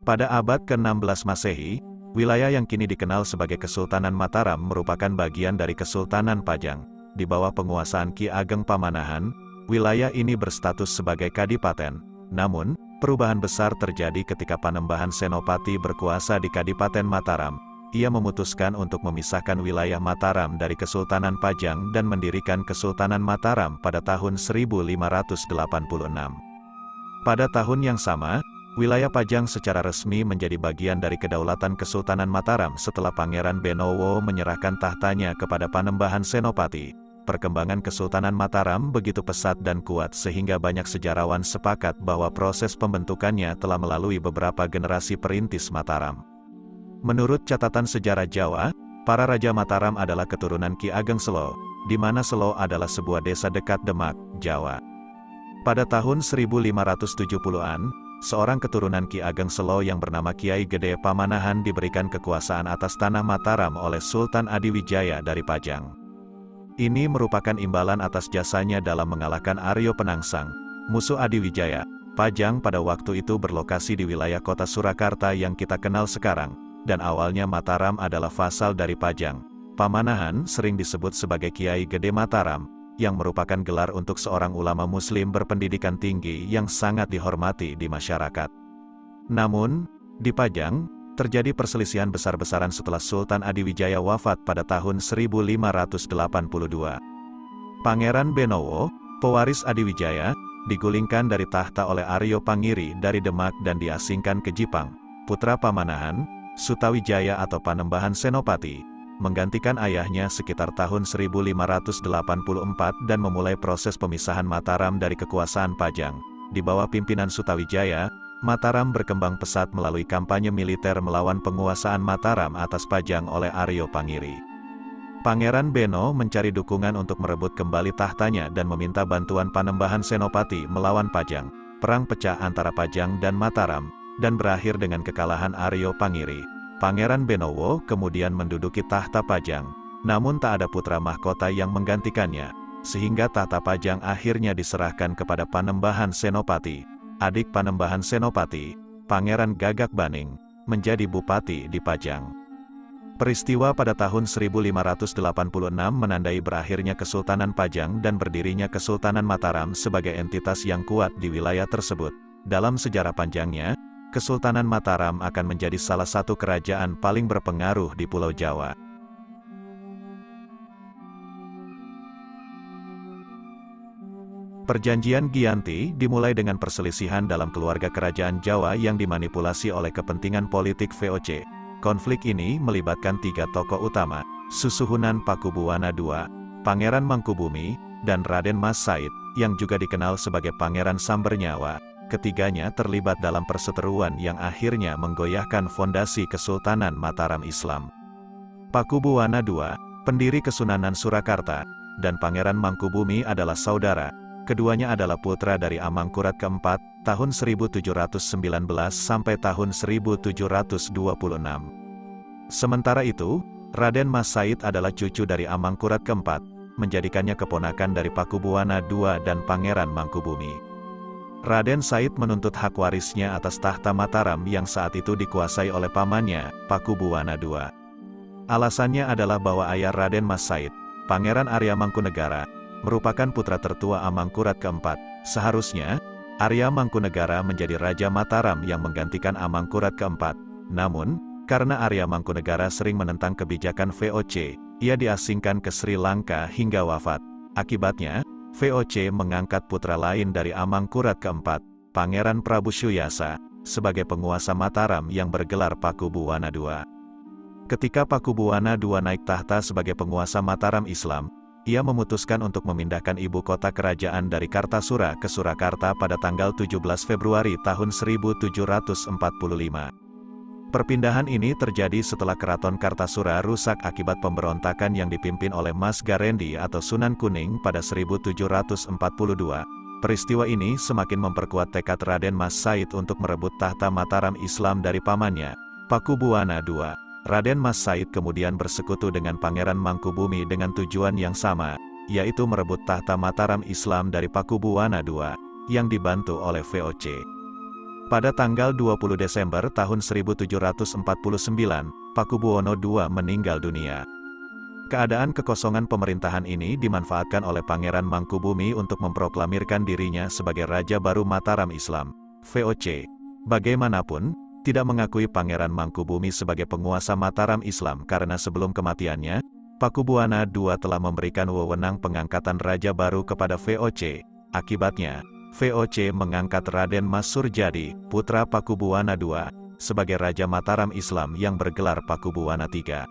Pada abad ke-16 Masehi, wilayah yang kini dikenal sebagai Kesultanan Mataram merupakan bagian dari Kesultanan Pajang. Di bawah penguasaan Ki Ageng Pamanahan, wilayah ini berstatus sebagai kadipaten. Namun, perubahan besar terjadi ketika Panembahan Senopati berkuasa di Kadipaten Mataram. Ia memutuskan untuk memisahkan wilayah Mataram dari Kesultanan Pajang dan mendirikan Kesultanan Mataram pada tahun 1586. Pada tahun yang sama, wilayah Pajang secara resmi menjadi bagian dari Kedaulatan Kesultanan Mataram setelah Pangeran Benowo menyerahkan tahtanya kepada Panembahan Senopati. Perkembangan Kesultanan Mataram begitu pesat dan kuat sehingga banyak sejarawan sepakat bahwa proses pembentukannya telah melalui beberapa generasi perintis Mataram. Menurut catatan sejarah Jawa, para Raja Mataram adalah keturunan Ki Ageng Selo, di mana Selo adalah sebuah desa dekat Demak, Jawa. Pada tahun 1570-an, seorang keturunan Ki Ageng Selo yang bernama Kiai Gede Pamanahan diberikan kekuasaan atas tanah Mataram oleh Sultan Adiwijaya dari Pajang. Ini merupakan imbalan atas jasanya dalam mengalahkan Aryo Penangsang, musuh Adiwijaya. Pajang pada waktu itu berlokasi di wilayah kota Surakarta yang kita kenal sekarang, dan awalnya Mataram adalah vasal dari Pajang. Pamanahan sering disebut sebagai Kiai Gede Mataram, yang merupakan gelar untuk seorang ulama muslim berpendidikan tinggi yang sangat dihormati di masyarakat. Namun, di Pajang, terjadi perselisihan besar-besaran setelah Sultan Adiwijaya wafat pada tahun 1582. Pangeran Benowo, pewaris Adiwijaya, digulingkan dari tahta oleh Aryo Pangiri dari Demak dan diasingkan ke Jipang. Putra Pamanahan, Sutawijaya atau Panembahan Senopati, menggantikan ayahnya sekitar tahun 1584 dan memulai proses pemisahan Mataram dari kekuasaan Pajang. Di bawah pimpinan Sutawijaya, Mataram berkembang pesat melalui kampanye militer melawan penguasaan Mataram atas Pajang oleh Aryo Pangiri. Pangeran Beno mencari dukungan untuk merebut kembali tahtanya dan meminta bantuan Panembahan Senopati melawan Pajang. Perang pecah antara Pajang dan Mataram, dan berakhir dengan kekalahan Aryo Pangiri. Pangeran Benowo kemudian menduduki tahta Pajang, namun tak ada putra mahkota yang menggantikannya, sehingga tahta Pajang akhirnya diserahkan kepada Panembahan Senopati. Adik Panembahan Senopati, Pangeran Gagak Baning, menjadi bupati di Pajang. Peristiwa pada tahun 1586 menandai berakhirnya Kesultanan Pajang dan berdirinya Kesultanan Mataram sebagai entitas yang kuat di wilayah tersebut. Dalam sejarah panjangnya, Kesultanan Mataram akan menjadi salah satu kerajaan paling berpengaruh di Pulau Jawa. Perjanjian Giyanti dimulai dengan perselisihan dalam keluarga kerajaan Jawa yang dimanipulasi oleh kepentingan politik VOC. Konflik ini melibatkan tiga tokoh utama, Susuhunan Pakubuwana II, Pangeran Mangkubumi, dan Raden Mas Said, yang juga dikenal sebagai Pangeran Sambernyawa. Ketiganya terlibat dalam perseteruan yang akhirnya menggoyahkan fondasi Kesultanan Mataram Islam. Pakubuwana II, pendiri Kesunanan Surakarta, dan Pangeran Mangkubumi adalah saudara. Keduanya adalah putra dari Amangkurat keempat, tahun 1719 sampai tahun 1726. Sementara itu, Raden Mas Said adalah cucu dari Amangkurat keempat, menjadikannya keponakan dari Pakubuwana II dan Pangeran Mangkubumi. Raden Said menuntut hak warisnya atas tahta Mataram yang saat itu dikuasai oleh pamannya, Pakubuwana II. Alasannya adalah bahwa ayah Raden Mas Said, Pangeran Arya Mangkunegara, merupakan putra tertua Amangkurat keempat. Seharusnya, Arya Mangkunegara menjadi Raja Mataram yang menggantikan Amangkurat keempat. Namun, karena Arya Mangkunegara sering menentang kebijakan VOC, ia diasingkan ke Sri Lanka hingga wafat. Akibatnya, VOC mengangkat putra lain dari Amangkurat keempat, Pangeran Prabu Suyasa, sebagai penguasa Mataram yang bergelar Pakubuwana II. Ketika Pakubuwana II naik tahta sebagai penguasa Mataram Islam, ia memutuskan untuk memindahkan ibu kota kerajaan dari Kartasura ke Surakarta pada tanggal 17 Februari tahun 1745. Perpindahan ini terjadi setelah Keraton Kartasura rusak akibat pemberontakan yang dipimpin oleh Mas Garendi atau Sunan Kuning pada 1742. Peristiwa ini semakin memperkuat tekad Raden Mas Said untuk merebut tahta Mataram Islam dari pamannya, Pakubuwana II. Raden Mas Said kemudian bersekutu dengan Pangeran Mangkubumi dengan tujuan yang sama, yaitu merebut tahta Mataram Islam dari Pakubuwana II, yang dibantu oleh VOC. Pada tanggal 20 Desember tahun 1749, Pakubuwono II meninggal dunia. Keadaan kekosongan pemerintahan ini dimanfaatkan oleh Pangeran Mangkubumi untuk memproklamirkan dirinya sebagai Raja baru Mataram Islam, VOC. Bagaimanapun, tidak mengakui Pangeran Mangkubumi sebagai penguasa Mataram Islam karena sebelum kematiannya, Pakubuwana II telah memberikan wewenang pengangkatan Raja baru kepada VOC. Akibatnya, VOC mengangkat Raden Mas Surjadi, putra Pakubuwana II, sebagai Raja Mataram Islam yang bergelar Pakubuwana III.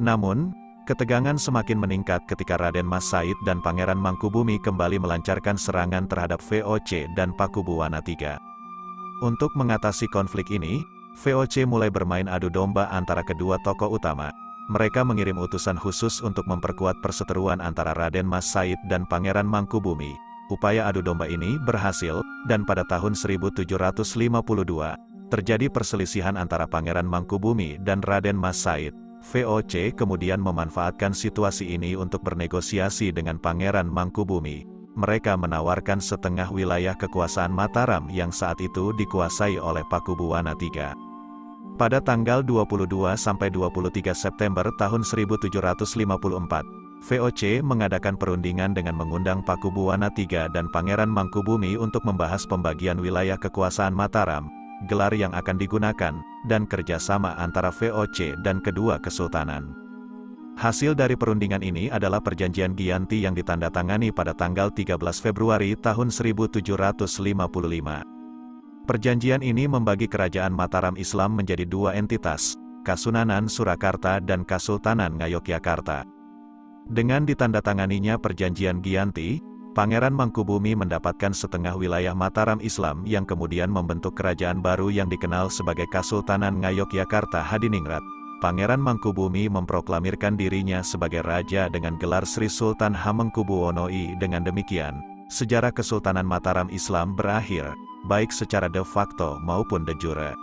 Namun, ketegangan semakin meningkat ketika Raden Mas Said dan Pangeran Mangkubumi kembali melancarkan serangan terhadap VOC dan Pakubuwana III. Untuk mengatasi konflik ini, VOC mulai bermain adu domba antara kedua tokoh utama. Mereka mengirim utusan khusus untuk memperkuat perseteruan antara Raden Mas Said dan Pangeran Mangkubumi. Upaya adu domba ini berhasil, dan pada tahun 1752, terjadi perselisihan antara Pangeran Mangkubumi dan Raden Mas Said. VOC kemudian memanfaatkan situasi ini untuk bernegosiasi dengan Pangeran Mangkubumi. Mereka menawarkan setengah wilayah kekuasaan Mataram yang saat itu dikuasai oleh Pakubuwana III. Pada tanggal 22–23 September tahun 1754, VOC mengadakan perundingan dengan mengundang Pakubuwana III dan Pangeran Mangkubumi untuk membahas pembagian wilayah kekuasaan Mataram, gelar yang akan digunakan, dan kerjasama antara VOC dan kedua kesultanan. Hasil dari perundingan ini adalah Perjanjian Giyanti yang ditandatangani pada tanggal 13 Februari tahun 1755. Perjanjian ini membagi kerajaan Mataram Islam menjadi dua entitas, Kasunanan Surakarta dan Kasultanan Ngayogyakarta. Dengan ditandatanganinya Perjanjian Giyanti, Pangeran Mangkubumi mendapatkan setengah wilayah Mataram Islam yang kemudian membentuk kerajaan baru yang dikenal sebagai Kasultanan Ngayogyakarta Hadiningrat. Pangeran Mangkubumi memproklamirkan dirinya sebagai raja dengan gelar Sri Sultan Hamengkubuwono I. Dengan demikian, sejarah Kesultanan Mataram Islam berakhir, baik secara de facto maupun de jure.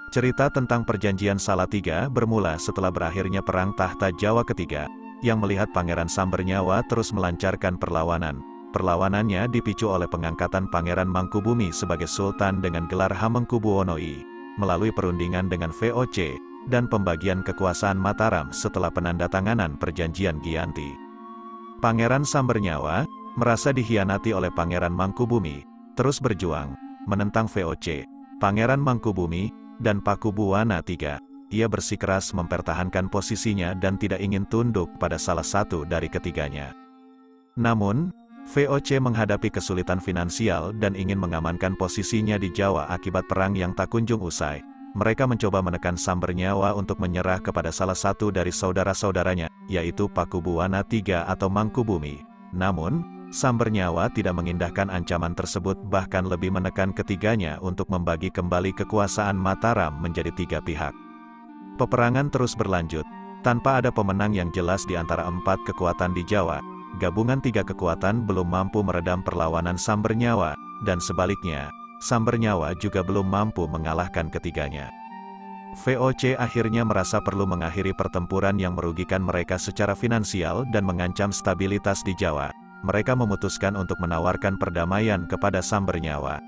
Cerita tentang Perjanjian Salatiga bermula setelah berakhirnya Perang Tahta Jawa ketiga, yang melihat Pangeran Sambernyawa terus melancarkan perlawanan. Perlawanannya dipicu oleh pengangkatan Pangeran Mangkubumi sebagai Sultan dengan gelar Hamengkubuwono I, melalui perundingan dengan VOC, dan pembagian kekuasaan Mataram setelah penandatanganan Perjanjian Giyanti. Pangeran Sambernyawa merasa dikhianati oleh Pangeran Mangkubumi, terus berjuang menentang VOC, Pangeran Mangkubumi, dan Pakubuwana III. Ia bersikeras mempertahankan posisinya dan tidak ingin tunduk pada salah satu dari ketiganya. Namun, VOC menghadapi kesulitan finansial dan ingin mengamankan posisinya di Jawa akibat perang yang tak kunjung usai. Mereka mencoba menekan Sambernyawa untuk menyerah kepada salah satu dari saudara-saudaranya, yaitu Pakubuwana III atau Mangkubumi. Namun, Sambernyawa tidak mengindahkan ancaman tersebut, bahkan lebih menekan ketiganya untuk membagi kembali kekuasaan Mataram menjadi tiga pihak. Peperangan terus berlanjut, tanpa ada pemenang yang jelas di antara empat kekuatan di Jawa. Gabungan tiga kekuatan belum mampu meredam perlawanan Sambernyawa, dan sebaliknya, Sambernyawa juga belum mampu mengalahkan ketiganya. VOC akhirnya merasa perlu mengakhiri pertempuran yang merugikan mereka secara finansial dan mengancam stabilitas di Jawa. Mereka memutuskan untuk menawarkan perdamaian kepada Sambernyawa.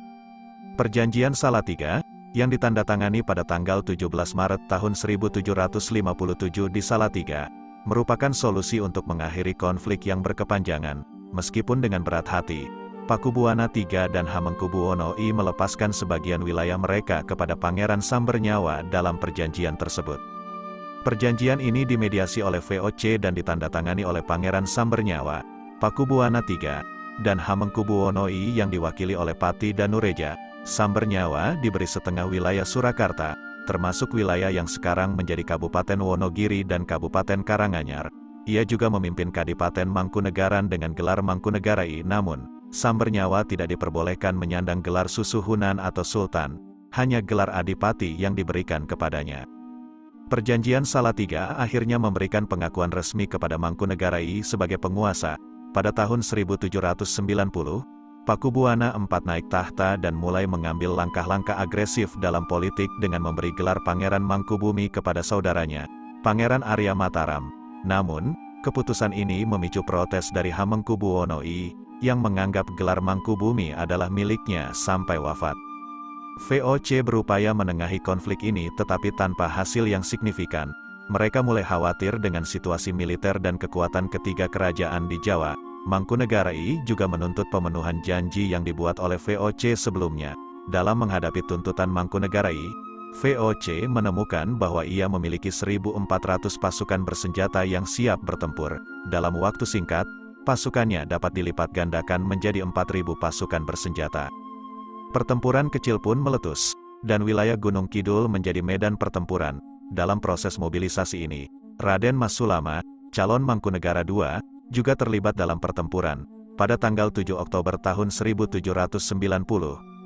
Perjanjian Salatiga, yang ditandatangani pada tanggal 17 Maret tahun 1757 di Salatiga, merupakan solusi untuk mengakhiri konflik yang berkepanjangan. Meskipun dengan berat hati, Pakubuwana III dan Hamengkubuwono I melepaskan sebagian wilayah mereka kepada Pangeran Sambernyawa dalam perjanjian tersebut. Perjanjian ini dimediasi oleh VOC dan ditandatangani oleh Pangeran Sambernyawa, Pakubuwana III, dan Hamengkubuwono I yang diwakili oleh Pati Danureja. Sambernyawa diberi setengah wilayah Surakarta, termasuk wilayah yang sekarang menjadi Kabupaten Wonogiri dan Kabupaten Karanganyar. Ia juga memimpin Kadipaten Mangkunegaran dengan gelar Mangkunegarai. Namun, Sambernyawa tidak diperbolehkan menyandang gelar Susuhunan atau Sultan, hanya gelar Adipati yang diberikan kepadanya. Perjanjian Salatiga akhirnya memberikan pengakuan resmi kepada Mangkunegarai sebagai penguasa. Pada tahun 1790, Pakubuwana IV naik tahta dan mulai mengambil langkah-langkah agresif dalam politik dengan memberi gelar Pangeran Mangkubumi kepada saudaranya, Pangeran Arya Mataram. Namun, Keputusan ini memicu protes dari Hamengkubuwono I, yang menganggap gelar Mangkubumi adalah miliknya sampai wafat. VOC berupaya menengahi konflik ini tetapi tanpa hasil yang signifikan. Mereka mulai khawatir dengan situasi militer dan kekuatan ketiga kerajaan di Jawa. Mangkunegara I juga menuntut pemenuhan janji yang dibuat oleh VOC sebelumnya. Dalam menghadapi tuntutan Mangkunegara I, VOC menemukan bahwa ia memiliki 1.400 pasukan bersenjata yang siap bertempur. Dalam waktu singkat, pasukannya dapat dilipat gandakan menjadi 4.000 pasukan bersenjata. Pertempuran kecil pun meletus, dan wilayah Gunung Kidul menjadi medan pertempuran. Dalam proses mobilisasi ini, Raden Mas Sulama, calon Mangkunegara II, juga terlibat dalam pertempuran. Pada tanggal 7 Oktober tahun 1790,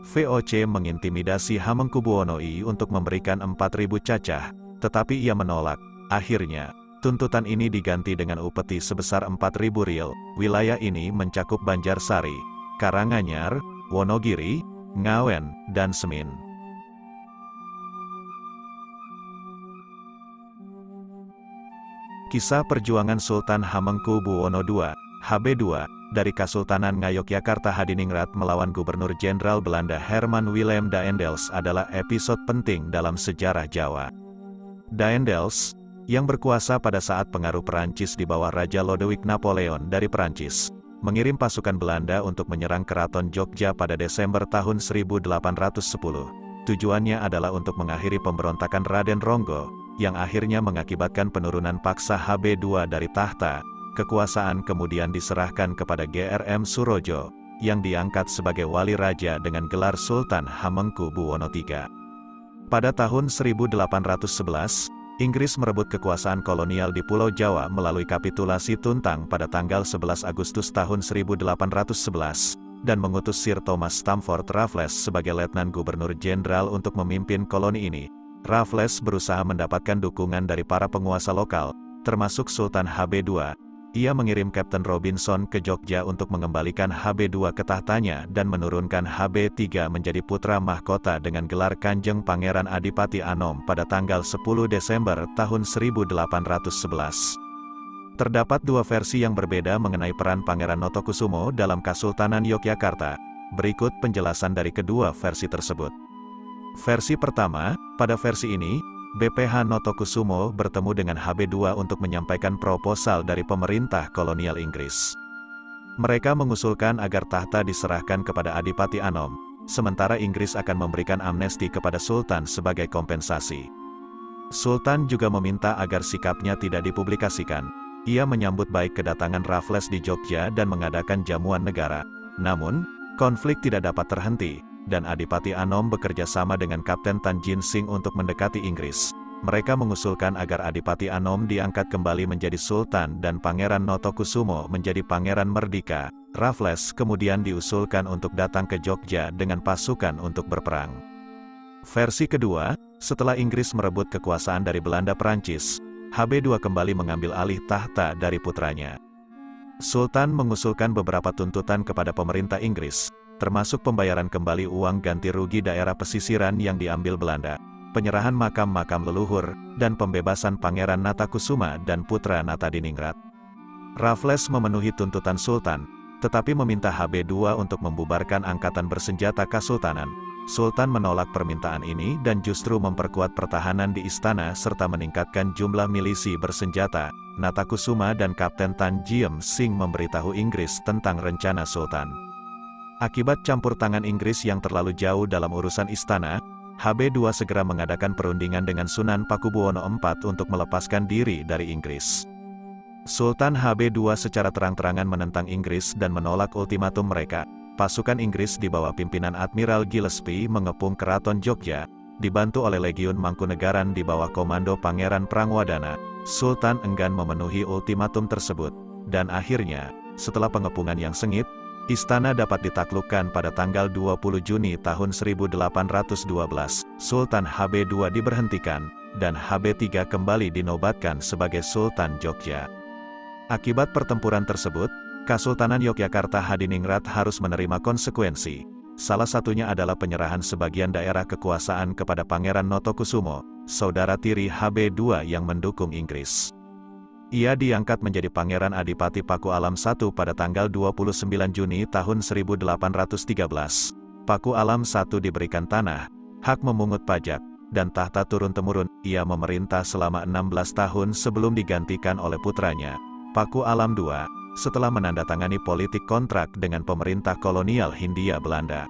VOC mengintimidasi Hamengkubuwono I untuk memberikan 4.000 cacah, tetapi ia menolak. Akhirnya, tuntutan ini diganti dengan upeti sebesar 4.000 riel. Wilayah ini mencakup Banjarsari, Karanganyar, Wonogiri, Ngawen, dan Semin. Kisah perjuangan Sultan Hamengkubuwono II, HB2, dari Kesultanan Ngayogyakarta Hadiningrat melawan Gubernur Jenderal Belanda Herman Willem Daendels adalah episode penting dalam sejarah Jawa. Daendels, yang berkuasa pada saat pengaruh Perancis di bawah Raja Lodewijk Napoleon dari Perancis, mengirim pasukan Belanda untuk menyerang Keraton Jogja pada Desember tahun 1810. Tujuannya adalah untuk mengakhiri pemberontakan Raden Ronggo, yang akhirnya mengakibatkan penurunan paksa HB2 dari tahta. Kekuasaan kemudian diserahkan kepada GRM Surojo, yang diangkat sebagai wali raja dengan gelar Sultan Hamengkubuwono III. Pada tahun 1811, Inggris merebut kekuasaan kolonial di Pulau Jawa melalui kapitulasi Tuntang pada tanggal 11 Agustus tahun 1811, dan mengutus Sir Thomas Stamford Raffles sebagai Letnan Gubernur Jenderal untuk memimpin koloni ini. Raffles berusaha mendapatkan dukungan dari para penguasa lokal, termasuk Sultan HB2. Ia mengirim Kapten Robinson ke Jogja untuk mengembalikan HB2 ke tahtanya dan menurunkan HB3 menjadi putra mahkota dengan gelar Kanjeng Pangeran Adipati Anom pada tanggal 10 Desember tahun 1811. Terdapat dua versi yang berbeda mengenai peran Pangeran Notokusumo dalam Kesultanan Yogyakarta. Berikut penjelasan dari kedua versi tersebut. Versi pertama, pada versi ini, BPH Notokusumo bertemu dengan HB2 untuk menyampaikan proposal dari pemerintah kolonial Inggris. Mereka mengusulkan agar tahta diserahkan kepada Adipati Anom, sementara Inggris akan memberikan amnesti kepada Sultan sebagai kompensasi. Sultan juga meminta agar sikapnya tidak dipublikasikan. Ia menyambut baik kedatangan Raffles di Jogja dan mengadakan jamuan negara. Namun, konflik tidak dapat terhenti, dan Adipati Anom bekerja sama dengan Kapten Tan Jin Sing untuk mendekati Inggris. Mereka mengusulkan agar Adipati Anom diangkat kembali menjadi Sultan dan Pangeran Notokusumo menjadi Pangeran Merdeka. Raffles kemudian diusulkan untuk datang ke Jogja dengan pasukan untuk berperang. Versi kedua, setelah Inggris merebut kekuasaan dari Belanda Perancis, HB2 kembali mengambil alih tahta dari putranya. Sultan mengusulkan beberapa tuntutan kepada pemerintah Inggris, termasuk pembayaran kembali uang ganti rugi daerah pesisiran yang diambil Belanda, penyerahan makam-makam leluhur, dan pembebasan Pangeran Natakusuma dan putra Natadiningrat. Raffles memenuhi tuntutan Sultan, tetapi meminta HB2 untuk membubarkan angkatan bersenjata Kesultanan. Sultan menolak permintaan ini dan justru memperkuat pertahanan di istana serta meningkatkan jumlah milisi bersenjata. Natakusuma dan Kapten Tan Jiem Sing memberitahu Inggris tentang rencana Sultan. Akibat campur tangan Inggris yang terlalu jauh dalam urusan istana, HB2 segera mengadakan perundingan dengan Sunan Pakubuwono IV untuk melepaskan diri dari Inggris. Sultan HB2 secara terang-terangan menentang Inggris dan menolak ultimatum mereka. Pasukan Inggris di bawah pimpinan Admiral Gillespie mengepung Keraton Jogja, dibantu oleh Legiun Mangkunegaran di bawah komando Pangeran Prangwadana. Sultan enggan memenuhi ultimatum tersebut, dan akhirnya, setelah pengepungan yang sengit, istana dapat ditaklukkan pada tanggal 20 Juni tahun 1812. Sultan HB2 diberhentikan, dan HB3 kembali dinobatkan sebagai Sultan Jogja. Akibat pertempuran tersebut, Kesultanan Yogyakarta Hadiningrat harus menerima konsekuensi. Salah satunya adalah penyerahan sebagian daerah kekuasaan kepada Pangeran Notokusumo, saudara tiri HB2 yang mendukung Inggris. Ia diangkat menjadi Pangeran Adipati Paku Alam I pada tanggal 29 Juni tahun 1813. Paku Alam I diberikan tanah, hak memungut pajak, dan tahta turun-temurun. Ia memerintah selama 16 tahun sebelum digantikan oleh putranya, Paku Alam II, setelah menandatangani politik kontrak dengan pemerintah kolonial Hindia Belanda.